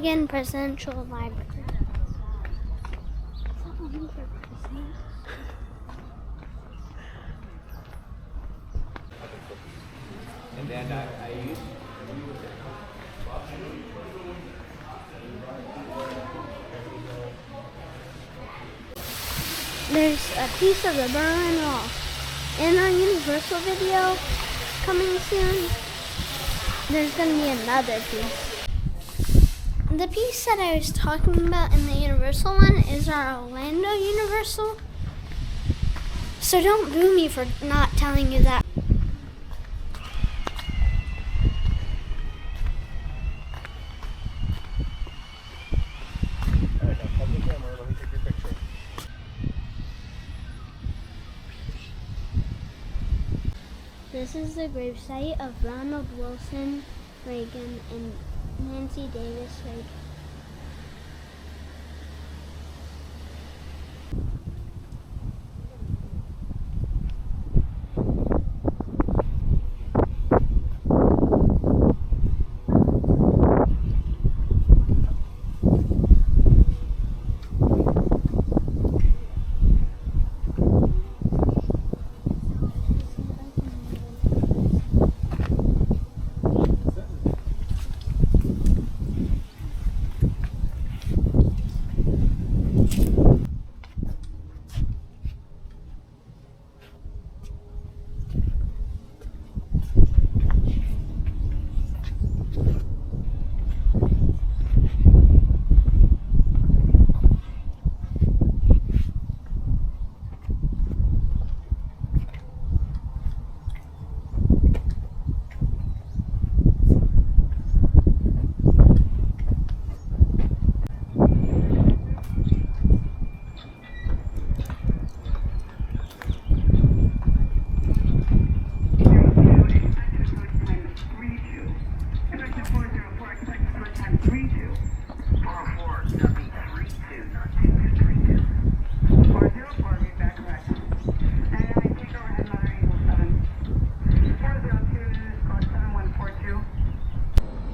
Reagan Presidential Library. And then I used There's a piece of the Berlin Wall. In our Universal video coming soon, there's going to be another piece. The piece that I was talking about in the Universal one is our Orlando Universal. So don't boo me for not telling you that. This is the gravesite of Ronald Reagan and Nancy Davis Reagan.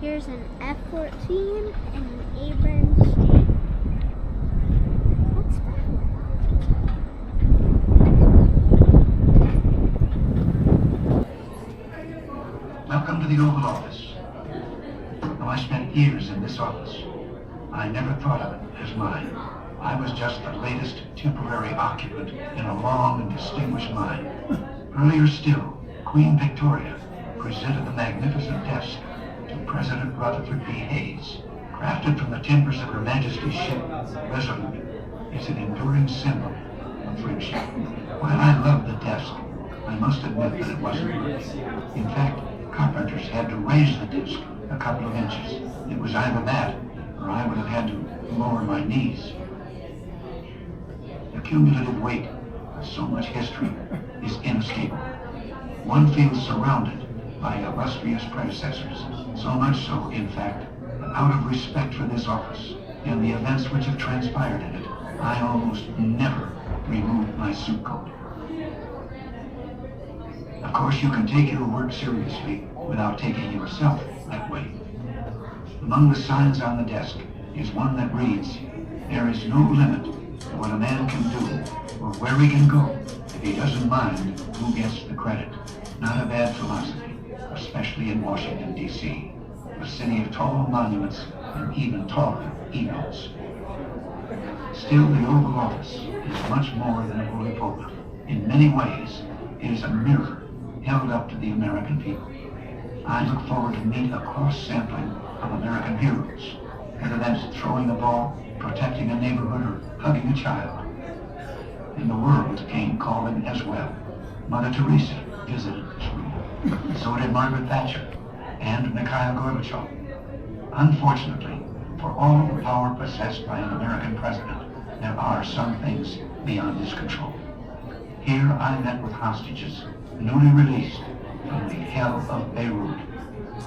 Here's an F-14 and an Abrams Street. What's that? Welcome to the Oval Office. Though I spent years in this office, I never thought of it as mine. I was just the latest temporary occupant in a long and distinguished line. Earlier still, Queen Victoria presented the magnificent desk to President Rutherford B. Hayes. Crafted from the timbers of Her Majesty's ship, Resolute, it's an enduring symbol of friendship. While I loved the desk, I must admit that it wasn't good. In fact, carpenters had to raise the desk a couple of inches. It was either that, or I would have had to lower my knees. The cumulative weight of so much history is inescapable. One feels surrounded by illustrious predecessors, so much so, in fact, that out of respect for this office and the events which have transpired in it, I almost never remove my suit coat. Of course, you can take your work seriously without taking yourself that way. Among the signs on the desk is one that reads, "There is no limit to what a man can do or where he can go if he doesn't mind who gets the credit." Not a bad philosophy, especially in Washington, D.C., a city of tall monuments and even taller egos. Still, the Oval Office is much more than a holy pulpit. In many ways, it is a mirror held up to the American people. I look forward to meet a cross-sampling of American heroes, whether that's throwing a ball, protecting a neighborhood, or hugging a child. And the world came calling as well. Mother Teresa visited this room. So did Margaret Thatcher and Mikhail Gorbachev. Unfortunately, for all the power possessed by an American president, there are some things beyond his control. Here I met with hostages, newly released from the hell of Beirut.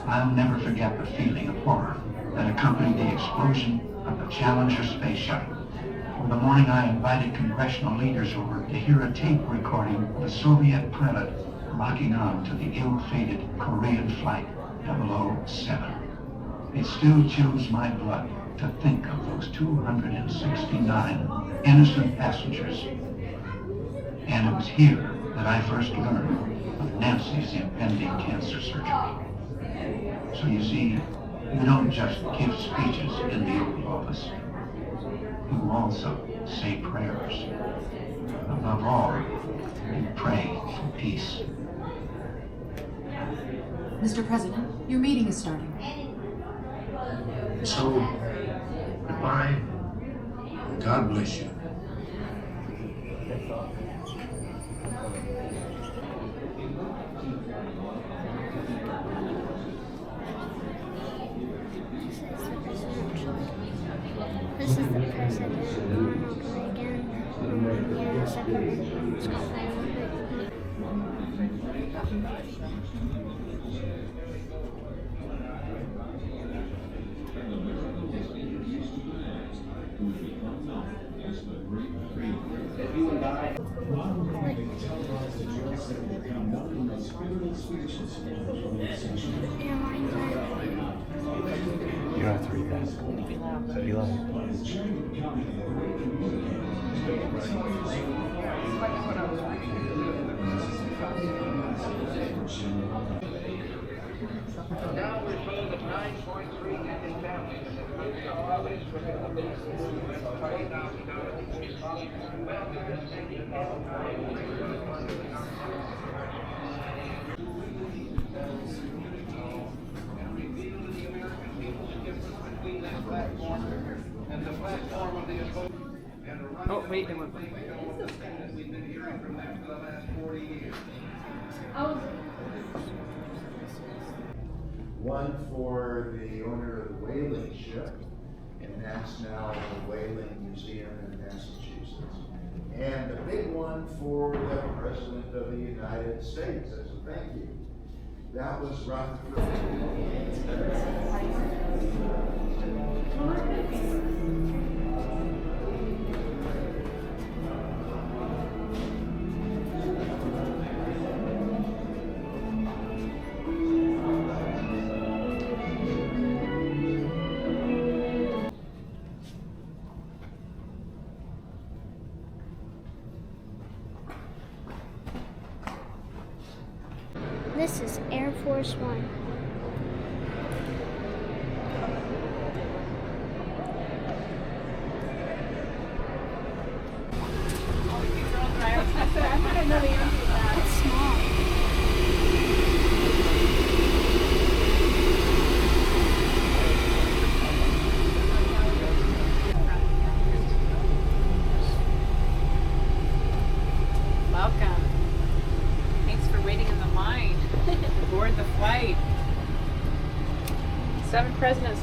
I'll never forget the feeling of horror that accompanied the explosion of the Challenger space shuttle. For the morning, I invited congressional leaders over to hear a tape recording of the Soviet pilot locking on to the ill-fated Korean flight 007. It still chills my blood To think of those 269 innocent passengers. And it was here that I first learned of Nancy's impending cancer surgery. So you see, you don't just give speeches in the Oval Office. You also say prayers. Above all, you pray for peace. Mr. President, your meeting is starting. So, goodbye. God bless you. This is the president, Ronald Reagan. Yes, the president. You don't have to read that. Be loud. Now we're told that 9.3 million families have moved to properties within the business $20,000 increase. Welfare is taking all time to reveal to the American people the difference between that platform and the platform of the opposed. Oh, wait, it went. We've been hearing from them for the last 40 years. One for the owner of the whaling ship, and that's now the Whaling Museum in Massachusetts. And the big one for the President of the United States as a thank you. That was Ronald This is Air Force One. It's small. Welcome. Thanks for waiting in the line. Board the flight. 7 presidents.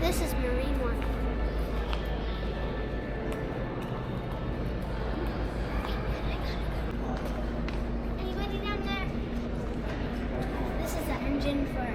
This is Marine One. Anybody down there? This is the engine for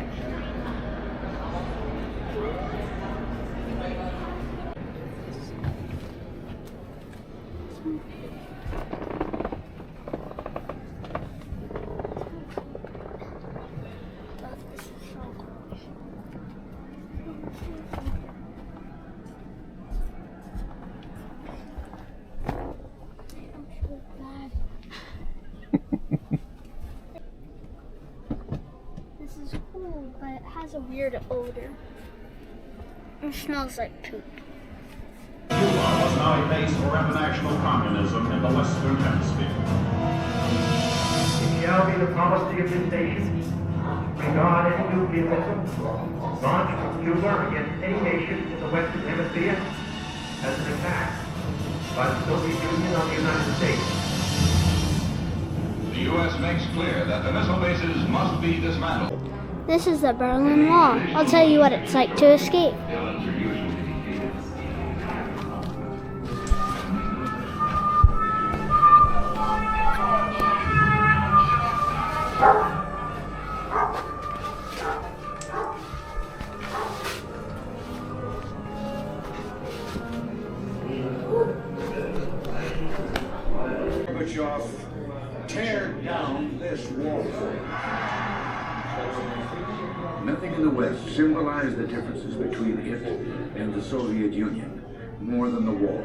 This is cool, but it has a weird odor. It smells like poop. was now a base for international communism in the Western Hemisphere. It shall be the policy of this nation to regard any nuclear missile launched from Cuba against any nation in the Western Hemisphere as an attack by the Soviet Union on the United States. The U.S. makes clear that the missile bases must be dismantled. This is the Berlin Wall. I'll tell you what it's like to escape. Tear down this wall. Nothing in the West symbolized the differences between it and the Soviet Union more than the wall.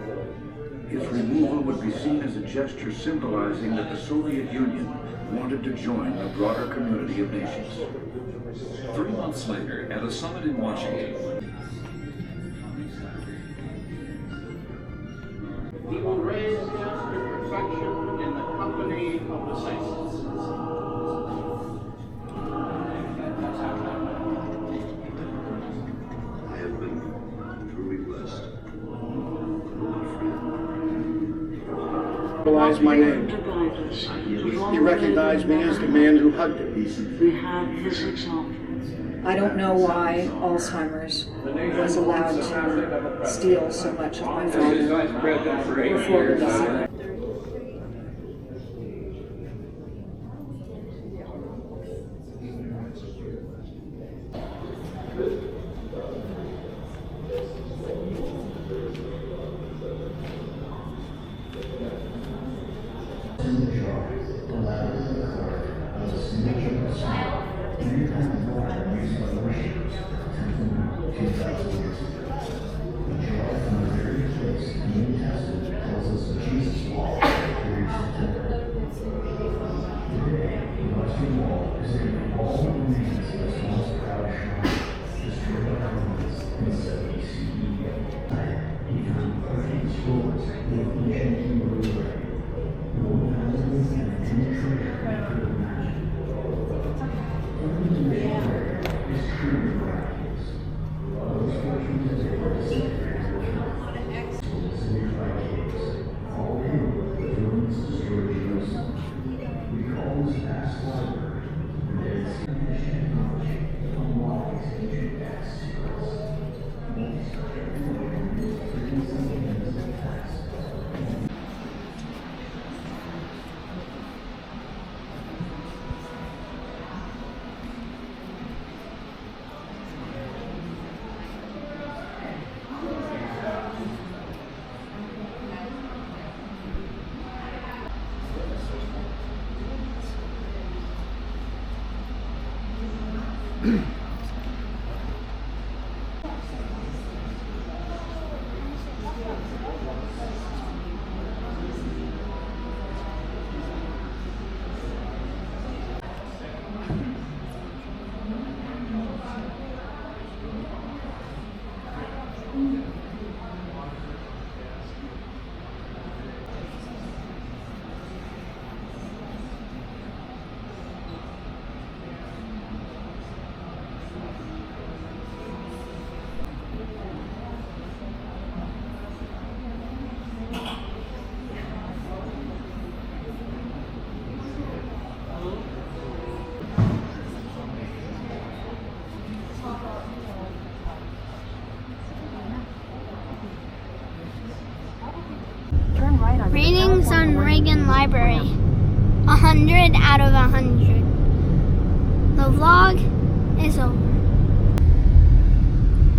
Its removal would be seen as a gesture symbolizing that the Soviet Union wanted to join a broader community of nations. 3 months later, at a summit in Washington, He will raise us to perfection in the company of the saints. I have been truly blessed. Realize my name. He recognized me as the man who hugged him. We have this example. I don't know why Alzheimer's was allowed to steal so much of my father before he died. Ratings on Reagan Library. 100 out of 100. The vlog is over.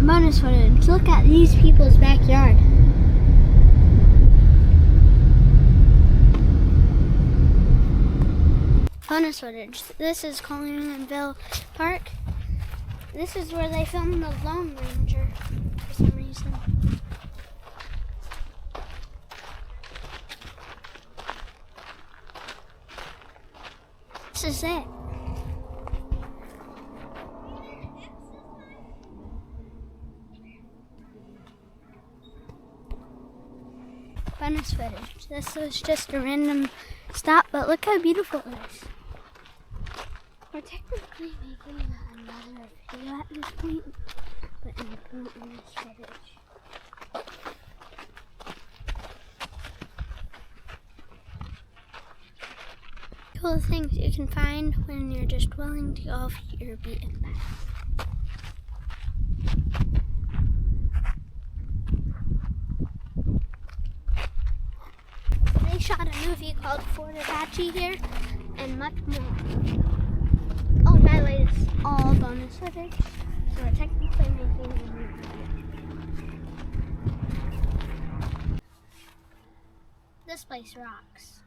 Bonus footage. Look at these people's backyard. Bonus footage. This is Corriganville Park. This is where they filmed the Lone Ranger for some reason. This is it. bonus footage. This was just a random stop, but look how beautiful it is. We're technically making another video at this point, but in bonus footage. Cool things you can find when you're just willing to go off your beaten path. They shot a movie called Fort Apache here, and much more. Oh, and by the way, it's all bonus footage, so we're technically making a new video. This place rocks.